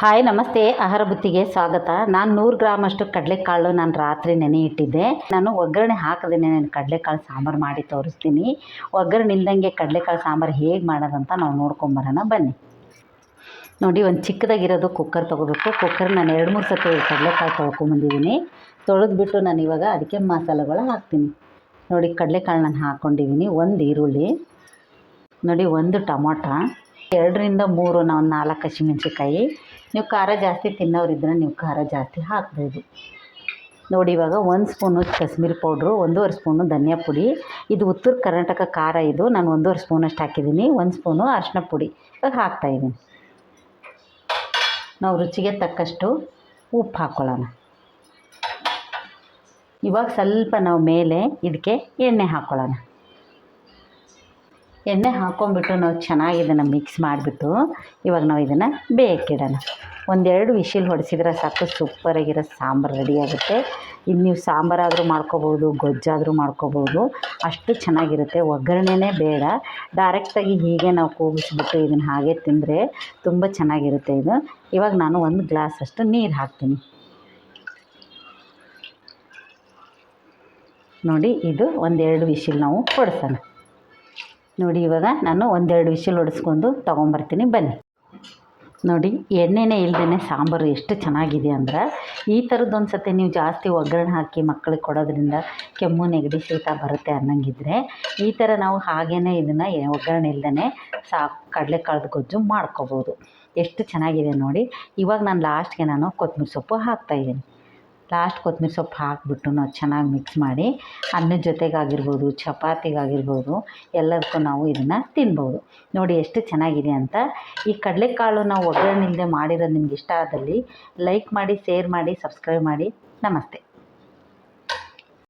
Hi ನಮಸ್ತೆ. ಆಹಾರ ಬುತ್ತಿಗೆ ಸ್ವಾಗತ. ನಾನು 100 ಗ್ರಾಮಷ್ಟು ಕಡಲೆಕಾಳು ನಾನು ರಾತ್ರಿ ನೆನೆ ಇಟ್ಟಿದ್ದೆ. ನಾನು ಒಗ್ಗರಣೆ ಹಾಕದೇನೆ ನಾನು ಕಡಲೆಕಾಳು ಸಾಂಬಾರು ಮಾಡಿ ತೋರಿಸ್ತೀನಿ. ಒಗ್ಗರಣೆ ಇಲ್ದಂಗೆ ಕಡಲೆಕಾಳು ಸಾಂಬಾರು ಹೇಗೆ ಮಾಡೋದಂತ ನಾವು ನೋಡ್ಕೊಂಬರೋಣ ಬನ್ನಿ. ನೋಡಿ, ಒಂದು ಚಿಕ್ಕದಾಗಿರೋದು ಕುಕ್ಕರ್ ತೊಗೋಬೇಕು. ಕುಕ್ಕರ್ ನಾನು 2-3 ಸತಿ ಕಡಲೆಕಾಳು ತೊಳ್ಕೊಂಬಂದಿದ್ದೀನಿ. ತೊಳೆದ್ಬಿಟ್ಟು ನಾನು ಇವಾಗ ಅದಕ್ಕೆ ಮಸಾಲೆಗಳು ಹಾಕ್ತೀನಿ. ನೋಡಿ, ಕಡಲೆಕಾಳು ನಾನು ಹಾಕ್ಕೊಂಡಿದ್ದೀನಿ. 1 ಈರುಳ್ಳಿ, ನೋಡಿ 1 ಟೊಮೊಟೊ, 2ರಿಂದ 3 4 ಹಸಿಮೆಣ್ಸಿಕಾಯಿ. ನೀವು ಖಾರ ಜಾಸ್ತಿ ತಿನ್ನೋರಿದ್ರೆ ನೀವು ಖಾರ ಜಾಸ್ತಿ ಹಾಕ್ಬೋದು. ನೋಡಿ, ಇವಾಗ 1 ಸ್ಪೂನು ಕಾಶ್ಮೀರಿ ಪೌಡ್ರು, 1.5 ಸ್ಪೂನು ಧನಿಯಾ ಪುಡಿ. ಇದು ಉತ್ತರ ಕರ್ನಾಟಕ ಖಾರ. ಇದು ನಾನು 1.5 ಸ್ಪೂನಷ್ಟು ಹಾಕಿದ್ದೀನಿ. 1 ಸ್ಪೂನು ಅರಿಶಿನ ಪುಡಿ ಇವಾಗ ಹಾಕ್ತಾಯಿದ್ದೀನಿ. ನಾವು ರುಚಿಗೆ ತಕ್ಕಷ್ಟು ಉಪ್ಪು ಹಾಕ್ಕೊಳ್ಳೋಣ. ಇವಾಗ ಸ್ವಲ್ಪ ನಾವು ಮೇಲೆ ಇದಕ್ಕೆ ಎಣ್ಣೆ ಹಾಕ್ಕೊಳ್ಳೋಣ. ಎಣ್ಣೆ ಹಾಕ್ಕೊಂಬಿಟ್ಟು ನಾವು ಚೆನ್ನಾಗಿ ಇದನ್ನು ಮಿಕ್ಸ್ ಮಾಡಿಬಿಟ್ಟು ಇವಾಗ ನಾವು ಇದನ್ನು ಬೇಯಕ್ಕಿಡೋಣ. 1-2 ವಿಶಿಲ್ ಹೊಡೆಸಿದ್ರೆ ಸಾಕು, ಸೂಪರಾಗಿರೋ ಸಾಂಬಾರು ರೆಡಿಯಾಗುತ್ತೆ. ಇದು ನೀವು ಸಾಂಬಾರಾದರೂ ಮಾಡ್ಕೋಬೋದು, ಗೊಜ್ಜಾದರೂ ಮಾಡ್ಕೋಬೋದು, ಅಷ್ಟು ಚೆನ್ನಾಗಿರುತ್ತೆ. ಒಗ್ಗರಣೆನೇ ಬೇಡ, ಡೈರೆಕ್ಟಾಗಿ ಹೀಗೆ ನಾವು ಕೂಗಿಸ್ಬಿಟ್ಟು ಇದನ್ನು ಹಾಗೆ ತಿಂದರೆ ತುಂಬ ಚೆನ್ನಾಗಿರುತ್ತೆ ಇದು. ಇವಾಗ ನಾನು 1 ಗ್ಲಾಸಷ್ಟು ನೀರು ಹಾಕ್ತೀನಿ. ನೋಡಿ, ಇದು 1-2 ವಿಶಿಲ್ ನಾವು ಹೊಡೆಸೋಣ. ನೋಡಿ, ಇವಾಗ ನಾನು 1-2 ವಿಶಿಲ್ ಹೊಡೆಸ್ಕೊಂಡು ತೊಗೊಂಬರ್ತೀನಿ ಬನ್ನಿ. ನೋಡಿ, ಎಣ್ಣೆನೇ ಇಲ್ಲದೇ ಸಾಂಬಾರು ಎಷ್ಟು ಚೆನ್ನಾಗಿದೆ ಅಂದ್ರೆ, ಈ ಥರದ್ದೊಂದು ಸತಿ ನೀವು ಜಾಸ್ತಿ ಒಗ್ಗರಣೆ ಹಾಕಿ ಮಕ್ಕಳಿಗೆ ಕೊಡೋದ್ರಿಂದ ಕೆಮ್ಮು ನೆಗಡಿ ಶೀತ ಬರುತ್ತೆ ಅನ್ನಂಗಿದ್ರೆ ಈ ಥರ ನಾವು ಹಾಗೇ ಇದನ್ನು ಒಗ್ಗರಣೆ ಇಲ್ಲದೇ ಕಡಲೆಕಾಳು ಗೊಜ್ಜು ಮಾಡ್ಕೋಬೋದು. ಎಷ್ಟು ಚೆನ್ನಾಗಿದೆ ನೋಡಿ. ಇವಾಗ ನಾನು ಲಾಸ್ಟ್ಗೆ ನಾನು ಕೊತ್ತಂಬರಿ ಸೊಪ್ಪು ಹಾಕ್ತಾಯಿದ್ದೀನಿ. ಲಾಸ್ಟ್ ಕೊತ್ತಂಬರಿ ಸೊಪ್ಪು ಹಾಕಿಬಿಟ್ಟು ನಾವು ಚೆನ್ನಾಗಿ ಮಿಕ್ಸ್ ಮಾಡಿ ಅನ್ನದ ಜೊತೆಗಾಗಿರ್ಬೋದು, ಚಪಾತಿಗಾಗಿರ್ಬೋದು, ಎಲ್ಲದಕ್ಕೂ ನಾವು ಇದನ್ನು ತಿನ್ಬೋದು. ನೋಡಿ ಎಷ್ಟು ಚೆನ್ನಾಗಿದೆ ಅಂತ. ಈ ಕಡಲೆಕಾಳು ನಾವು ಒಗ್ಗರಣೆ ಇಲ್ಲದೆ ಮಾಡಿರೋದು ನಿಮ್ಗೆ ಇಷ್ಟ ಆದಲ್ಲಿ ಲೈಕ್ ಮಾಡಿ, ಶೇರ್ ಮಾಡಿ, ಸಬ್ಸ್ಕ್ರೈಬ್ ಮಾಡಿ. ನಮಸ್ತೆ.